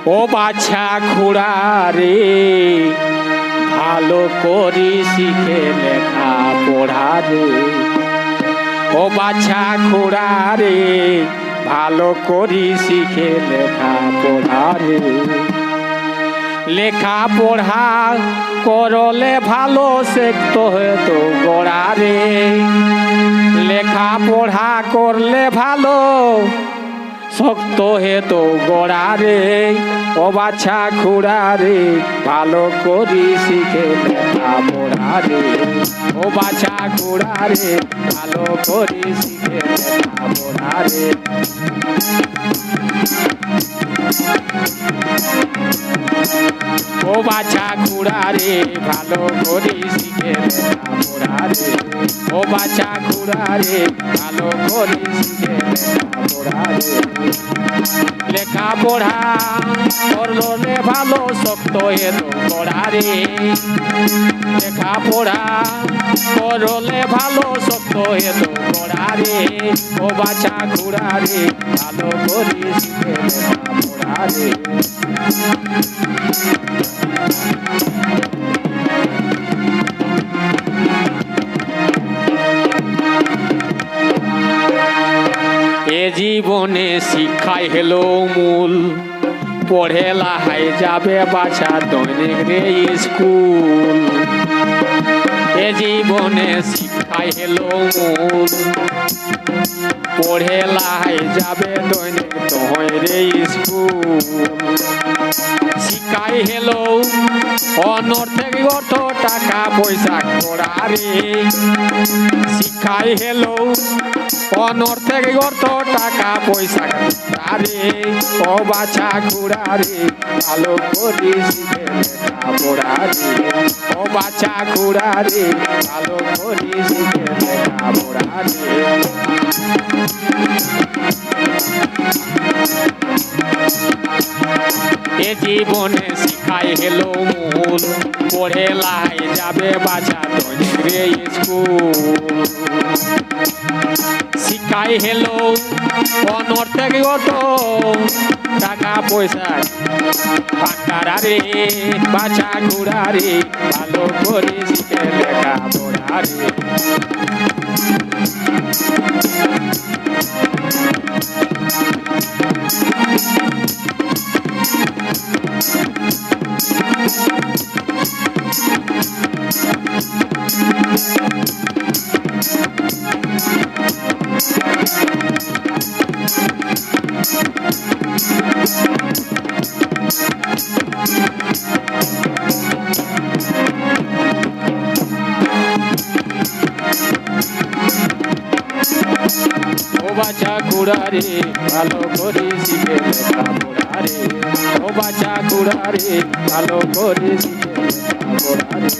ও বাছা খুড়া রে ভালো করি শিখে লেখা পড়া রে। ও বাছা খুড়া রে ভালো করি শিখে লেখা পড়া রে। লেখা পড়া করলে ভালো শেখতো হতো গোড়া রে। লেখা পড়া করলে ভালো শক্ত হেতো গোড়া রে। ও বাছা খুড়া রে ভালো করি শিখে লেখা পড়া রে। ও বাছা খুড়া রে ভালো করি শিখে লেখা পড়া রে। ও বাছা খুড়া রে ভালো করি শিখে লেখা পড়া রে। ও বাছা খুড়া রে ভালো করি শিখে লেখা পড়া রে। লেখা পড়া করলে ভালো শক্ত এতো পড়া রে। লেখা পড়া করলে ভালো শক্ত এতো পড়া রে। ও বাছা খুড়া রে ভালো করি শিখে লেখা পড়া রে। এ জীবনে শিক্ষাই হলো মূল, পড়ে লাহাই যাবে বাছা দৈনিক রে স্কুল। এ জীবনে শিক্ষাই হলো মূল, পড়ে লাহাই যাবে দৈনিক দই রে স্কুল। শিক্ষাই হলো অনর্থের অর্থ টাকা পয়সা করা রে। শিক্ষাই হলো অনর্থের অর্থ টাকা পয়সা রে। ও বাছা খুড়া রে ভালো করি শিখে লেখা পড়া রে। ও বাছা খুড়া রে ভালো করি শিখে লেখা পড়া রে। এ জীবনে শিখাই হলো মূল, পড়ে লাই যাবে বাছা দৈনিক রে স্কুল। শিখাই হলো অনর্থের অর্থ টাকা পয়সা পাকারা রে। বাছা খুড়া রে ভালো করে শিখে লেখা পড়া রে। ও বাছা খুড়া রে ভালো করে শিখে লেখা পড়া রে। ও বাছা খুড়া রে ভালো করে শিখে লেখা পড়া রে।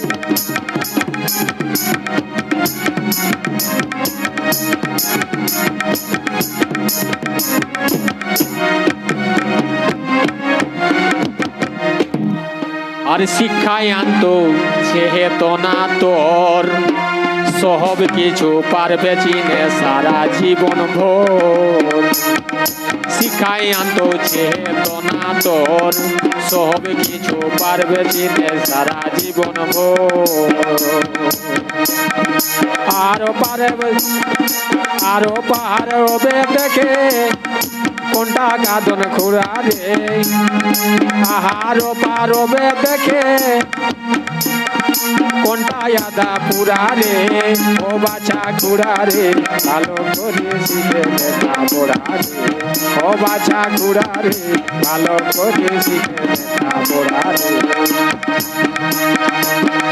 আর শিক্ষায় আনতো সে হেতো না তোর, সব কিছু পারবে চিনে সারা জীবন ভোর। শিখাই আনতো সে হেতো না তোর, সব কিছু পারবে চিনে সারা জীবন ভোর। আরো পারবে দেখে কোনটা গাদন খুড়া রে। আহারো পারবে দেখে কোনটা আদা পুরা রে। ও বাছা খুড়া রে ভালো করে শিখে লেখা পড়া রে। ও বাছা খুড়া রে ভালো করে শিখে লেখা পড়া রে।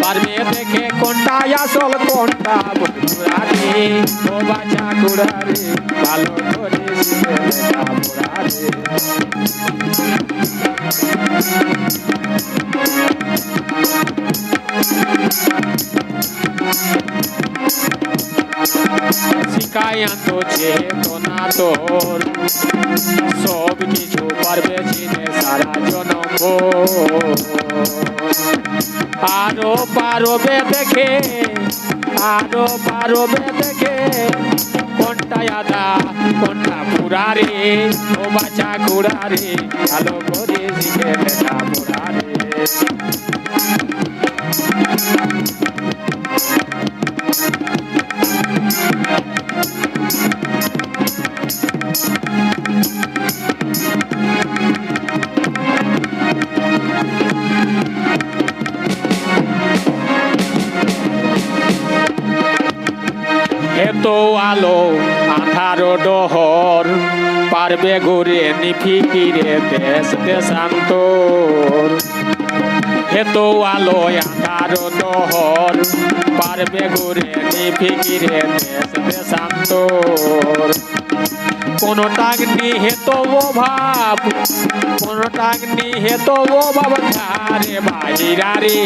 পারবে দেখে কোনটা আসল কোনটা পুরা রে। ও বাছা খুড়া রে ভালো করে শিখে লেখা পড়া রে। শিখাই আনতো চেতনা তোর, সব কিছু পারবে চিনে সারা জনম। আরো পারবে দেখে, আরো পারবে দেখে কোনটা আদা কোনটা পুরা রে। ও বাছা খুড়া রে ভালো করে শিখে পারবে ঘুরে নিফিকিরে দেশ দেশান্তর হেতো আলো আধার দহর পারবে ঘুরে নিফিকিরে দেশ দেশান্তর কোনটাগ্নি হেতো অভাব কোনটাগ্নি হেতো অভাব ধারে বাহিরা রে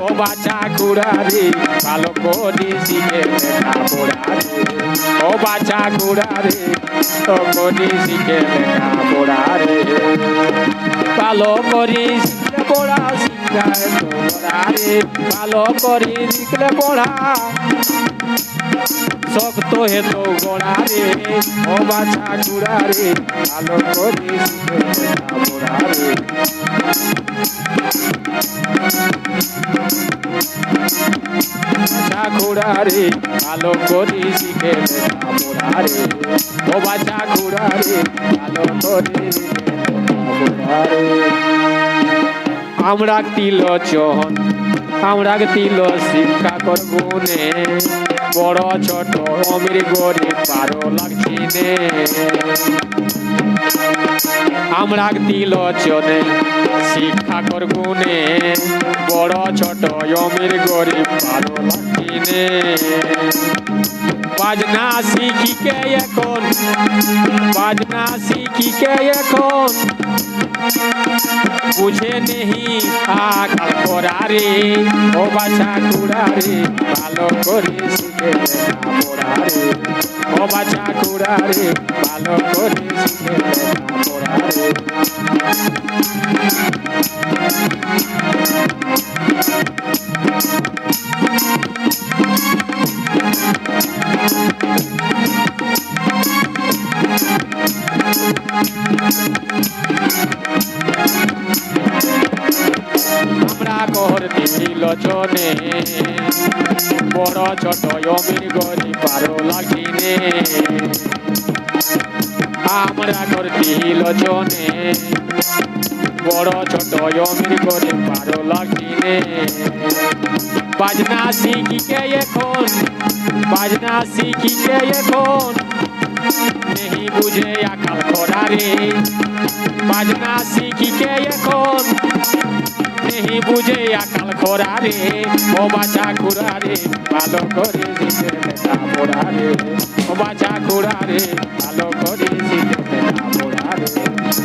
ও বাছা খুড়া রে ভালো করে শিখে লেখা পড়া রে ও বাছা খুড়া রে তো করে শিখে লেখা পড়া রে ভালো করে শিখলে পড়া শিখায় তোরা রে ভালো করে শিখলে পড়া শক্ত হেতো গোড়া রে ও বাছা খুড়া রে ভালো করে শিখে লেখা পড়া রে বাছা খুড়া রে ভালো করে শিখে লেখা পড়া রে ও বাছা খুড়া রে ভালো করে শিখে লেখা পড়া রে আমরা তিলোচন আমরা তিল শিক্ষা কর গুনে বড় ছোট অমির গরিব পারো লাগছি নে আমরা তিলোচনে শিক্ষা কর গুনে বড় ছোট অমির গরিব পারো লাগছি নে বাজনা শিখিকে এখন বাজনা শিখিকে এখন বুঝে নেহি আকাল করা রে ও বাছা খুড়া রে ভালো করে শিখে লেখা পড়া রে ও বাছা খুড়া রে ভালো করে শিখে লেখা পড়া রে আমরা করতে তিলোচনে বড় ছোট অমির গরিব পারো লাগছি নে আমরা করতে তিলোচনে বড় ছোট অমির গরিব পারো লাগছি নে বাজনা শিখিকে এখন বাজনা শিখিকে এখন নেহি বুঝে আকাল খরা রে বাজনা শিখিকে এখন নেহি বুঝে আকাল খরা রে ও বাছা খুড়া রে ভালো করে শিখে লেখা পড়া রে ও বাছা খুড়া রে ভালো করে শিখে লেখা পড়া রে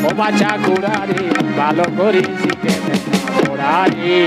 ও বাছা খুড়া রে ভালো করে শিখে লেখা পড়া রে